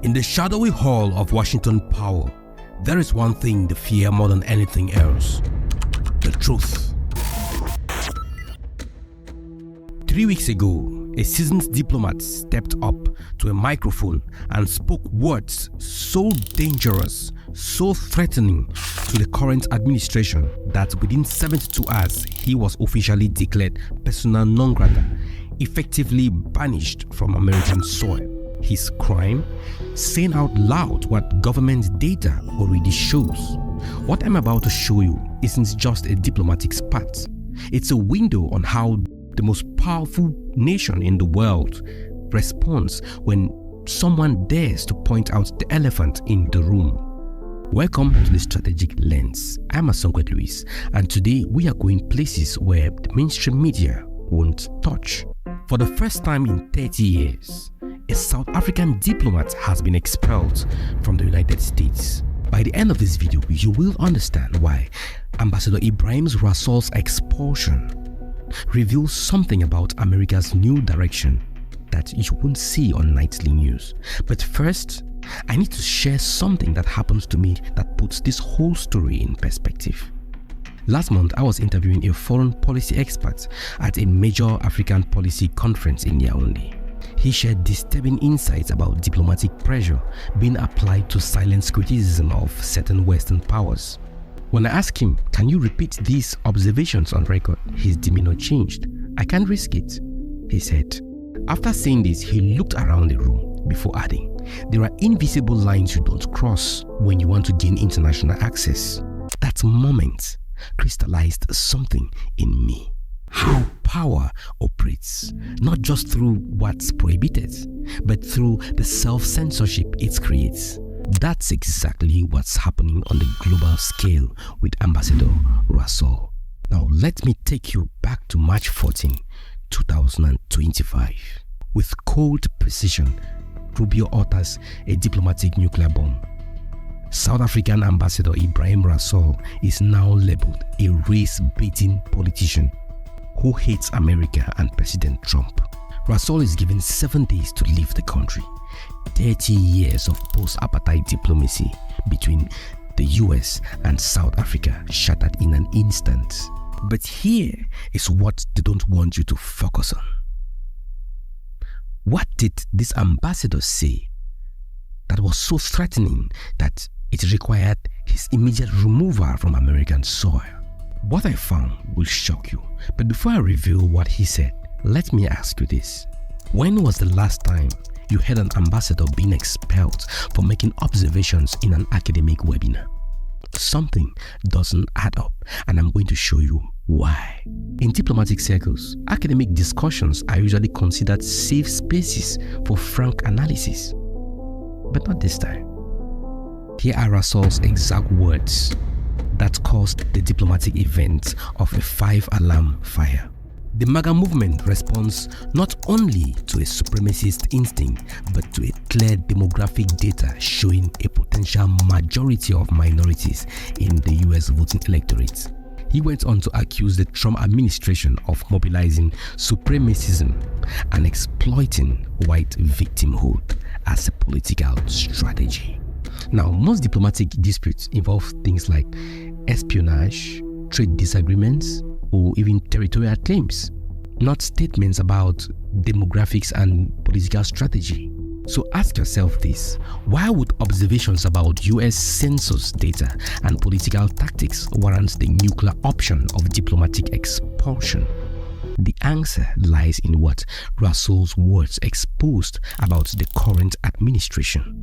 In the shadowy hall of Washington power, there is one thing they fear more than anything else: the truth. 3 weeks ago, a seasoned diplomat stepped up to a microphone and spoke words so dangerous, so threatening to the current administration that within 72 hours, he was officially declared persona non grata, effectively banished from American soil. His crime? Saying out loud what government data already shows. What I'm about to show you isn't just a diplomatic spat. It's a window on how the most powerful nation in the world responds when someone dares to point out the elephant in the room. Welcome to the Strategic Lens. I'm Asongwet Louis, and today we are going places where the mainstream media won't touch. For the first time in 30 years, a South African diplomat has been expelled from the United States. By the end of this video, you will understand why Ambassador Ebrahim's Rasool's expulsion reveals something about America's new direction that you won't see on nightly news. But first, I need to share something that happens to me that puts this whole story in perspective. Last month, I was interviewing a foreign policy expert at a major African policy conference in Yaoundé. He shared disturbing insights about diplomatic pressure being applied to silence criticism of certain Western powers. When I asked him, "Can you repeat these observations on record?" his demeanor changed. "I can't risk it," he said. After saying this, he looked around the room before adding, "There are invisible lines you don't cross when you want to gain international access." That moment crystallized something in me. How power operates, not just through what's prohibited, but through the self-censorship it creates. That's exactly what's happening on the global scale with Ambassador Rasool. Now let me take you back to March 14, 2025. With cold precision, Rubio utters a diplomatic nuclear bomb. South African Ambassador Ebrahim Rasool is now labeled a race-baiting politician who hates America and President Trump. Rasool is given 7 days to leave the country. 30 years of post-apartheid diplomacy between the US and South Africa shattered in an instant. But here is what they don't want you to focus on. What did this ambassador say that was so threatening that it required his immediate removal from American soil? What I found will shock you, but before I reveal what he said, let me ask you this. When was the last time you heard an ambassador being expelled for making observations in an academic webinar? Something doesn't add up, and I'm going to show you why. In diplomatic circles, academic discussions are usually considered safe spaces for frank analysis. But not this time. Here are Rasool's exact words that caused the diplomatic event of a 5-alarm fire. The MAGA movement responds not only to a supremacist instinct, but to a clear demographic data showing a potential majority of minorities in the US voting electorate. He went on to accuse the Trump administration of mobilizing supremacism and exploiting white victimhood as a political strategy. Now, most diplomatic disputes involve things like espionage, trade disagreements, or even territorial claims, not statements about demographics and political strategy. So ask yourself this: why would observations about US census data and political tactics warrant the nuclear option of diplomatic expulsion? The answer lies in what Rasool's words exposed about the current administration.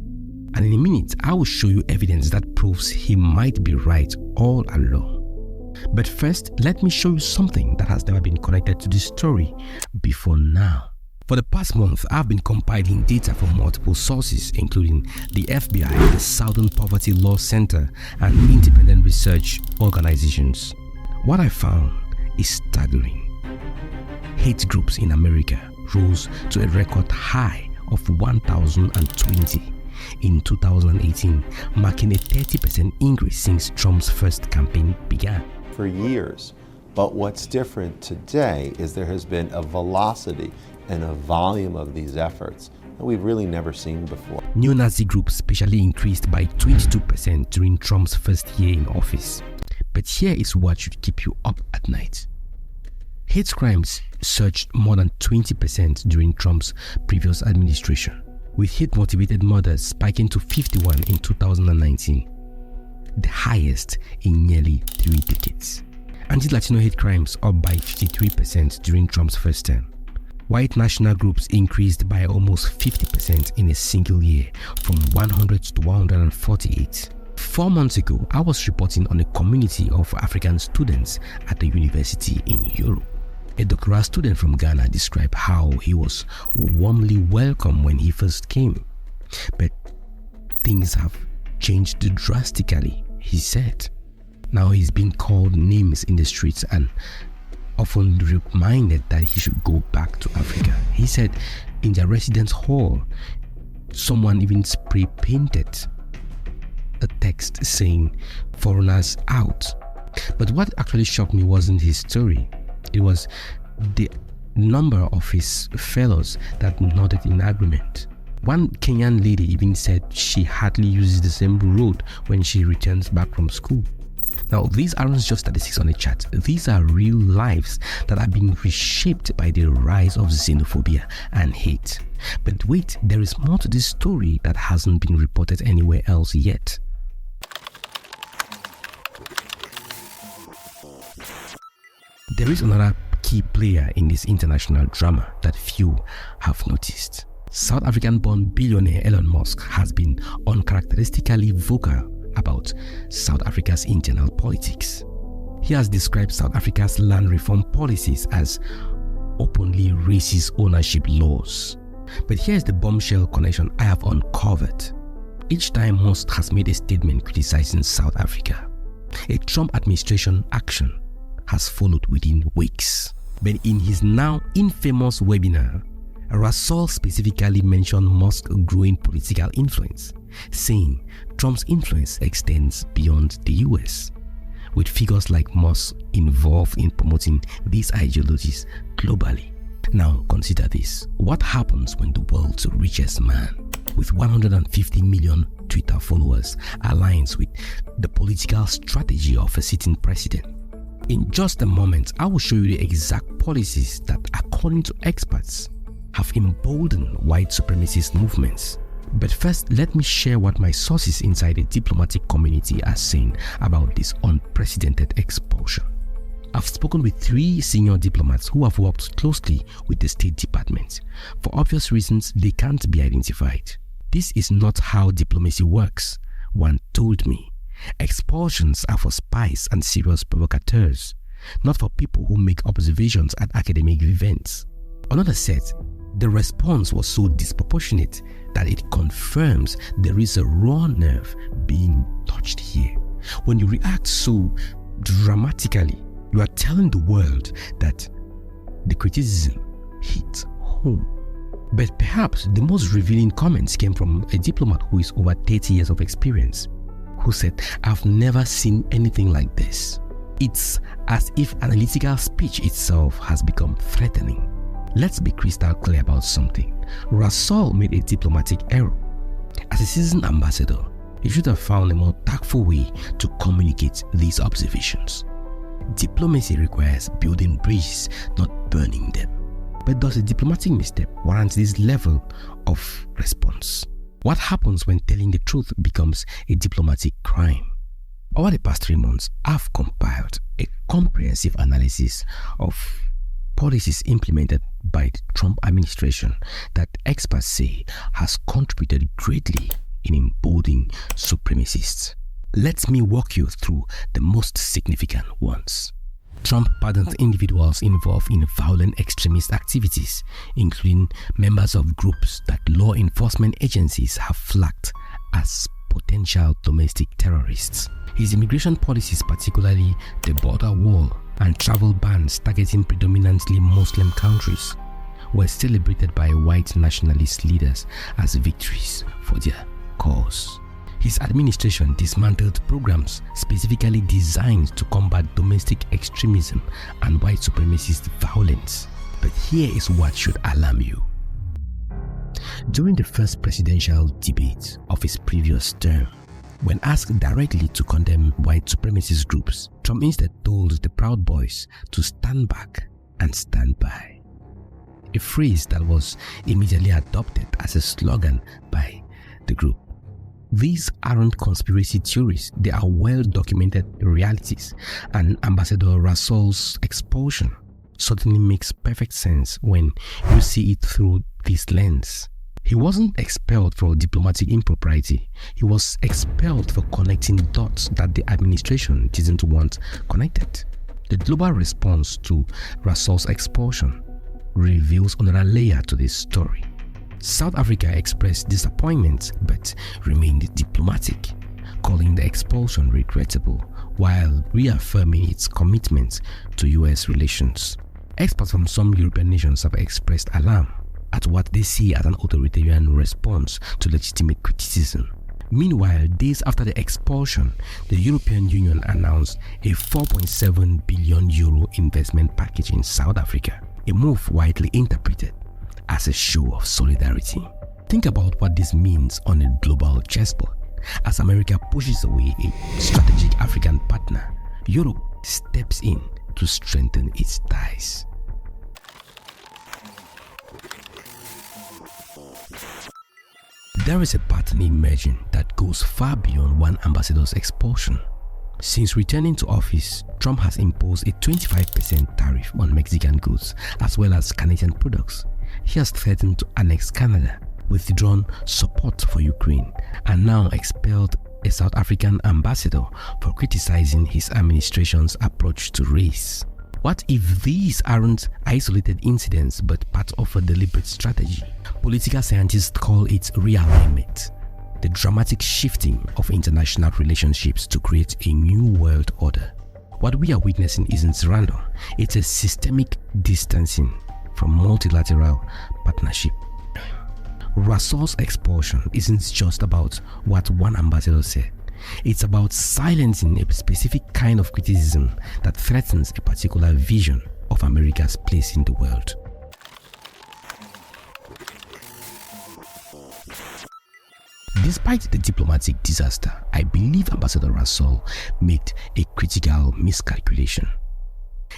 And in a minute, I will show you evidence that proves he might be right all along. But first, let me show you something that has never been connected to this story before now. For the past month, I've been compiling data from multiple sources, including the FBI, the Southern Poverty Law Center, and independent research organizations. What I found is staggering. Hate groups in America rose to a record high of 1,020 in 2018, marking a 30% increase since Trump's first campaign began. For years. But what's different today is there has been a velocity and a volume of these efforts that we've really never seen before. Neo-Nazi groups especially increased by 22% during Trump's first year in office. But here is what should keep you up at night. Hate crimes surged more than 20% during Trump's previous administration, with hate-motivated murders spiking to 51 in 2019, the highest in nearly 3 decades. Anti-Latino hate crimes up by 53% during Trump's first term. White national groups increased by almost 50% in a single year, from 100 to 148. 4 months ago, I was reporting on a community of African students at a university in Europe. A doctoral student from Ghana described how he was warmly welcomed when he first came. But things have changed drastically, he said. Now he's being called names in the streets and often reminded that he should go back to Africa. He said in their residence hall, someone even spray painted a text saying, "Foreigners out." But what actually shocked me wasn't his story. It was the number of his fellows that nodded in agreement. One Kenyan lady even said she hardly uses the same road when she returns back from school. Now, these aren't just statistics on a chart. These are real lives that are being reshaped by the rise of xenophobia and hate. But wait, there is more to this story that hasn't been reported anywhere else yet. There is another key player in this international drama that few have noticed. South African-born billionaire Elon Musk has been uncharacteristically vocal about South Africa's internal politics. He has described South Africa's land reform policies as openly racist ownership laws. But here's the bombshell connection I have uncovered. Each time Musk has made a statement criticizing South Africa, a Trump administration action has followed within weeks. But in his now infamous webinar, Rasool specifically mentioned Musk's growing political influence, saying Trump's influence extends beyond the US, with figures like Musk involved in promoting these ideologies globally. Now consider this. What happens when the world's richest man, with 150 million Twitter followers, aligns with the political strategy of a sitting president? In just a moment, I will show you the exact policies that, according to experts, have emboldened white supremacist movements. But first, let me share what my sources inside the diplomatic community are saying about this unprecedented expulsion. I've spoken with 3 senior diplomats who have worked closely with the State Department. For obvious reasons, they can't be identified. This is not how diplomacy works, one told me. Expulsions are for spies and serious provocateurs, not for people who make observations at academic events. Another said, the response was so disproportionate that it confirms there is a raw nerve being touched here. When you react so dramatically, you are telling the world that the criticism hit home. But perhaps the most revealing comments came from a diplomat who is over 30 years of experience, who said, "I've never seen anything like this." It's as if analytical speech itself has become threatening. Let's be crystal clear about something. Rasool made a diplomatic error. As a seasoned ambassador, he should have found a more tactful way to communicate these observations. Diplomacy requires building bridges, not burning them. But does a diplomatic misstep warrant this level of response? What happens when telling the truth becomes a diplomatic crime? Over the past 3 months, I've compiled a comprehensive analysis of policies implemented by the Trump administration that experts say has contributed greatly in emboldening supremacists. Let me walk you through the most significant ones. Trump pardoned individuals involved in violent extremist activities, including members of groups that law enforcement agencies have flagged as potential domestic terrorists. His immigration policies, particularly the border wall and travel bans targeting predominantly Muslim countries, were celebrated by white nationalist leaders as victories for their cause. His administration dismantled programs specifically designed to combat domestic extremism and white supremacist violence. But here is what should alarm you. During the first presidential debate of his previous term, when asked directly to condemn white supremacist groups, Trump instead told the Proud Boys to stand back and stand by. A phrase that was immediately adopted as a slogan by the group. These aren't conspiracy theories, they are well-documented realities, and Ambassador Rasool's expulsion certainly makes perfect sense when you see it through this lens. He wasn't expelled for diplomatic impropriety, he was expelled for connecting dots that the administration didn't want connected. The global response to Rasool's expulsion reveals another layer to this story. South Africa expressed disappointment but remained diplomatic, calling the expulsion regrettable while reaffirming its commitment to US relations. Experts from some European nations have expressed alarm at what they see as an authoritarian response to legitimate criticism. Meanwhile, days after the expulsion, the European Union announced a €4.7 billion investment package in South Africa, a move widely interpreted as a show of solidarity. Think about what this means on a global chessboard. As America pushes away a strategic African partner, Europe steps in to strengthen its ties. There is a pattern emerging that goes far beyond one ambassador's expulsion. Since returning to office, Trump has imposed a 25% tariff on Mexican goods as well as Canadian products. He has threatened to annex Canada, withdrawn support for Ukraine, and now expelled a South African ambassador for criticizing his administration's approach to race. What if these aren't isolated incidents but part of a deliberate strategy? Political scientists call it realignment, the dramatic shifting of international relationships to create a new world order. What we are witnessing isn't random, it's a systemic distancing from multilateral partnership. Rasool's expulsion isn't just about what one ambassador said. It's about silencing a specific kind of criticism that threatens a particular vision of America's place in the world. Despite the diplomatic disaster, I believe Ambassador Rasool made a critical miscalculation.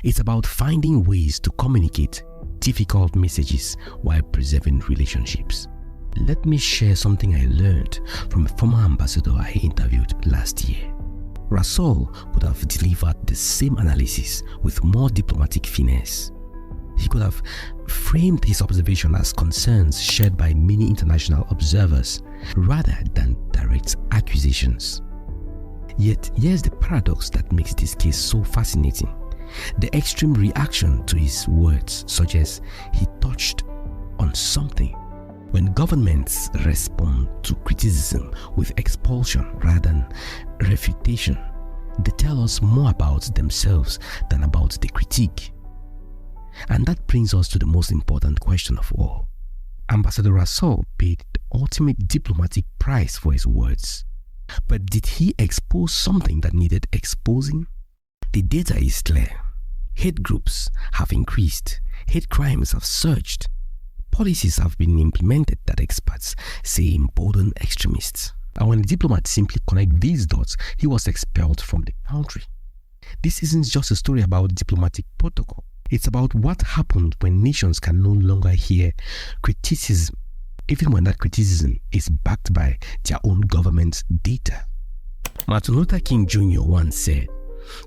It's about finding ways to communicate difficult messages while preserving relationships. Let me share something I learned from a former ambassador I interviewed last year. Rasool would have delivered the same analysis with more diplomatic finesse. He could have framed his observation as concerns shared by many international observers rather than direct accusations. Yet, here's the paradox that makes this case so fascinating. The extreme reaction to his words suggests he touched on something. When governments respond to criticism with expulsion rather than refutation, they tell us more about themselves than about the critique. And that brings us to the most important question of all. Ambassador Rasool paid the ultimate diplomatic price for his words. But did he expose something that needed exposing? The data is clear. Hate groups have increased. Hate crimes have surged. Policies have been implemented that experts say embolden extremists. And when the diplomat simply connected these dots, he was expelled from the country. This isn't just a story about diplomatic protocol. It's about what happened when nations can no longer hear criticism, even when that criticism is backed by their own government's data. Martin Luther King Jr. once said,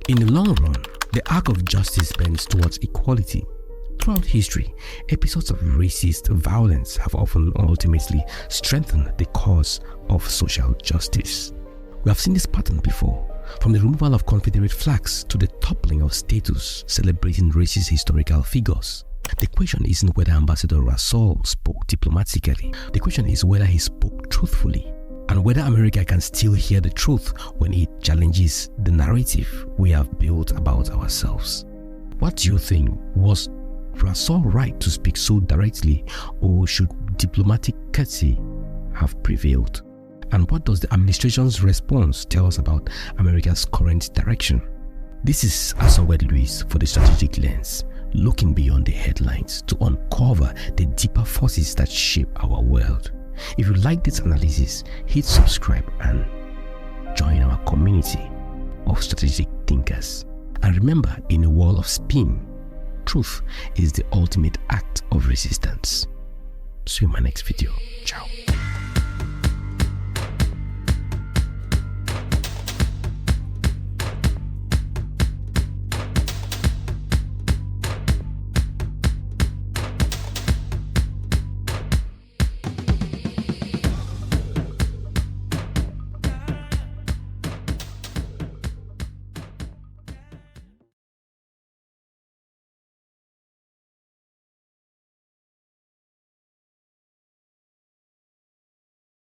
"In the long run, the arc of justice bends towards equality." Throughout history, episodes of racist violence have often ultimately strengthened the cause of social justice. We have seen this pattern before, from the removal of Confederate flags to the toppling of statues celebrating racist historical figures. The question isn't whether Ambassador Rasool spoke diplomatically. The question is whether he spoke truthfully, and whether America can still hear the truth when it challenges the narrative we have built about ourselves. What do you think? Was Rasool right to speak so directly, or should diplomatic courtesy have prevailed? And what does the administration's response tell us about America's current direction? This is Asawed Luis for the Strategic Lens. looking beyond the headlines to uncover the deeper forces that shape our world. If you like this analysis, hit subscribe and join our community of strategic thinkers. And remember, in a world of spin, truth is the ultimate act of resistance. See you in my next video. Ciao.